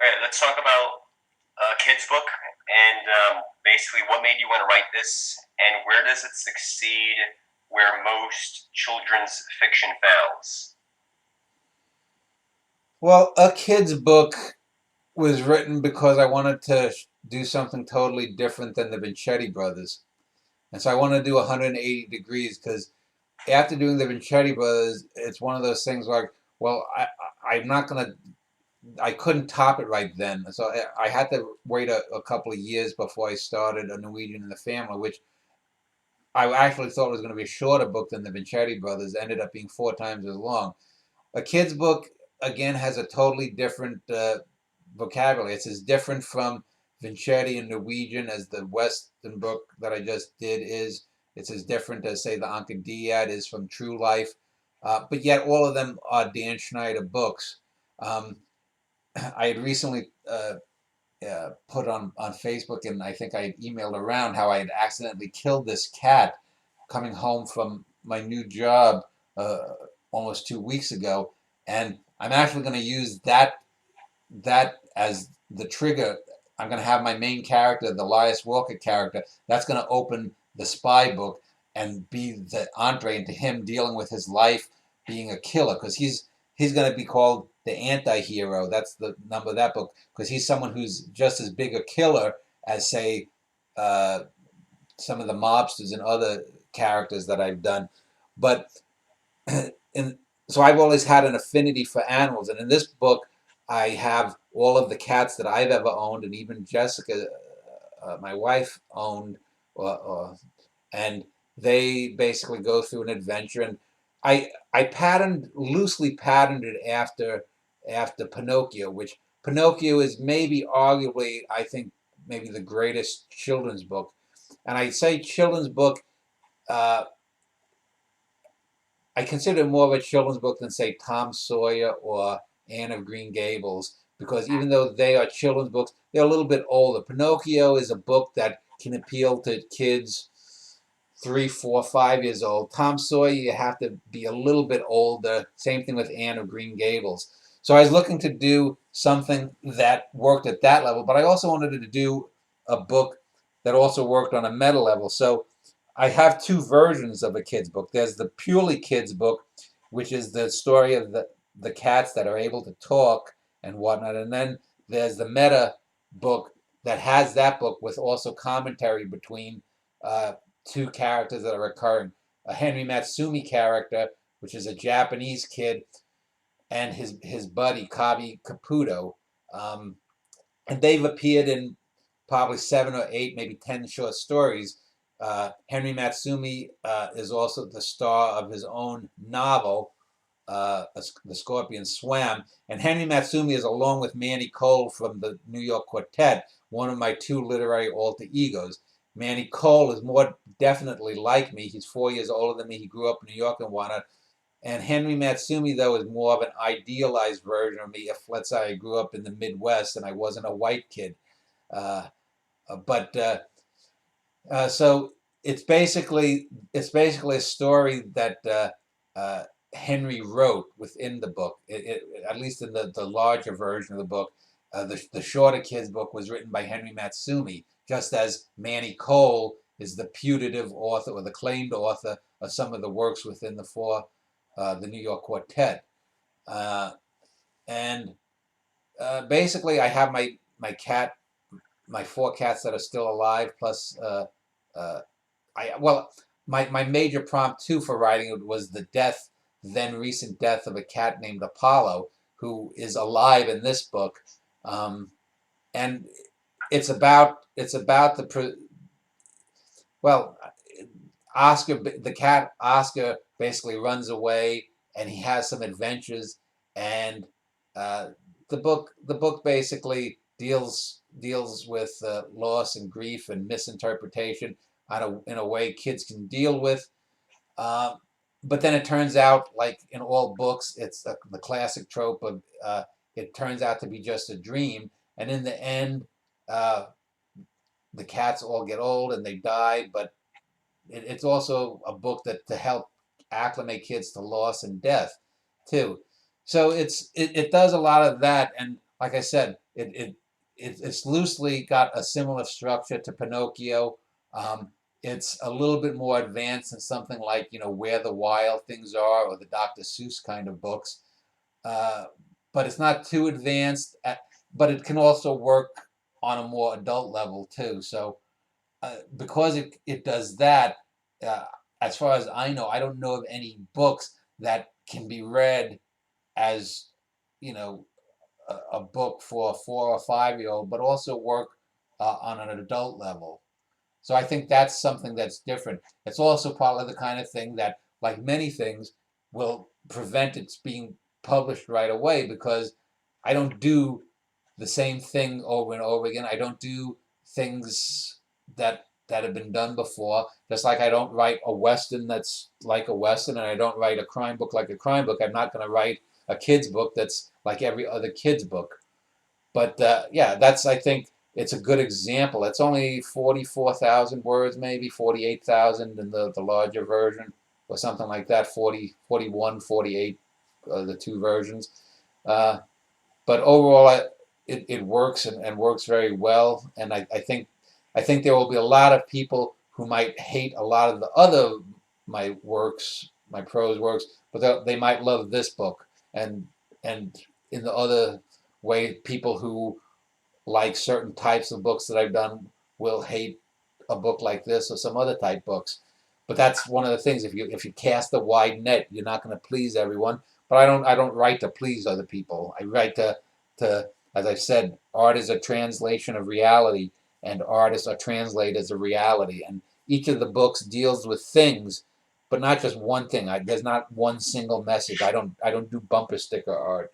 All right, let's talk about a kid's book and basically what made you want to write this and where does it succeed where most children's fiction fails? Well, a kid's book was written because I wanted to do something totally different than the Vincetti brothers. And so I wanted to do 180 degrees because after doing the Vincetti brothers, it's one of those things like, well, I'm not going to, I couldn't top it right then. So I had to wait a couple of years before I started A Norwegian in the Family, which I actually thought was going to be a shorter book than the Vincetti brothers, ended up being 4 times as long. A kid's book again has a totally different vocabulary. It's as different from Vincetti and Norwegian as the Western book that I just did is. It's as different as say the Anka Diad is from True Life, but yet all of them are Dan Schneider books. Um, I had recently put on Facebook, and I think I had emailed around how I had accidentally killed this cat coming home from my new job uh, almost 2 weeks ago, and I'm actually going to use that as the trigger. I'm going to have my main character, the Elias Walker character, that's going to open the spy book and be the entree into him dealing with his life being a killer because he's going to be called the anti-hero. That's the number of that book because he's someone who's just as big a killer as say uh, some of the mobsters and other characters that I've done. But and so I've always had an affinity for animals, and in this book, I have all of the cats that I've ever owned, and even Jessica, my wife, owned, and they basically go through an adventure. And I patterned loosely patterned it after Pinocchio, which Pinocchio is maybe arguably I think maybe the greatest children's book, and I say children's book. Uh, I consider it more of a children's book than, say, Tom Sawyer or Anne of Green Gables, because even though they are children's books, they're a little bit older. Pinocchio is a book that can appeal to kids 3, 4, 5 years old. Tom Sawyer, you have to be a little bit older. Same thing with Anne of Green Gables. So I was looking to do something that worked at that level, but I also wanted to do a book that also worked on a meta level. So I have two versions of a kid's book. There's the purely kids book, which is the story of the cats that are able to talk and whatnot, and then there's the meta book that has that book with also commentary between uh, two characters that are recurring. A Henry Matsumi character, which is a Japanese kid, and his buddy Kabi Caputo, um, and they've appeared in probably 7 or 8, maybe 10 short stories. Henry Matsumi is also the star of his own novel, The Scorpion Swam. And Henry Matsumi is, along with Manny Cole from the New York Quartet, one of my two literary alter egos. Manny Cole is more definitely like me. He's 4 years older than me. He grew up in New York and whatnot. And Henry Matsumi, though, is more of an idealized version of me. If, let's say, I grew up in the Midwest and I wasn't a white kid. Uh, but so it's basically a story that Henry wrote within the book. At least in the larger version of the book, the shorter kids book was written by Henry Matsumi, just as Manny Cole is the putative author or the claimed author of some of the works within the New York Quartet. Uh, and basically, I have my 4 cats that are still alive, plus uh, my major prompt too for writing it was the then recent death of a cat named Apollo, who is alive in this book, and it's about well, Oscar, the cat Oscar, basically runs away, and he has some adventures, and uh, the book basically deals with loss and grief and misinterpretation in a way kids can deal with. Um, but then it turns out, like in all books, it's the classic trope of it turns out to be just a dream, and in the end, uh, the cats all get old and they die, but it's also a book that to help acclimate kids to loss and death too. So it does a lot of that, and like I said, It, it, it's loosely got a similar structure to Pinocchio. It's a little bit more advanced than something like, Where the Wild Things Are or the Dr. Seuss kind of books. Uh, but it's not too advanced. But it can also work on a more adult level too. So because it does that, uh, as far as I know, I don't know of any books that can be read as, you know, a book for a 4 or 5 year old, but also work on an adult level. So I think that's something that's different. It's also probably the kind of thing that, like many things, will prevent its being published right away because I don't do the same thing over and over again. I don't do things that have been done before. Just like I don't write a western that's like a western, and I don't write a crime book like a crime book. I'm not going to write a kid's book that's like every other kid's book. But yeah, that's I think it's a good example. It's only 44,000 words, maybe 48,000 in the larger version, or something like that. 40, 41, 48, the two versions. Uh, but overall, it works and works very well. And I think there will be a lot of people who might hate a lot of the other my works, my prose works, but they might love this book. And in the other way, people who like certain types of books that I've done will hate a book like this or some other type books. But that's one of the things. If you cast a wide net, you're not going to please everyone. But I don't write to please other people. I write to as I said, art is a translation of reality, and artists are translators of reality. And each of the books deals with things, but not just one thing. There's not one single message. I don't do bumper sticker art.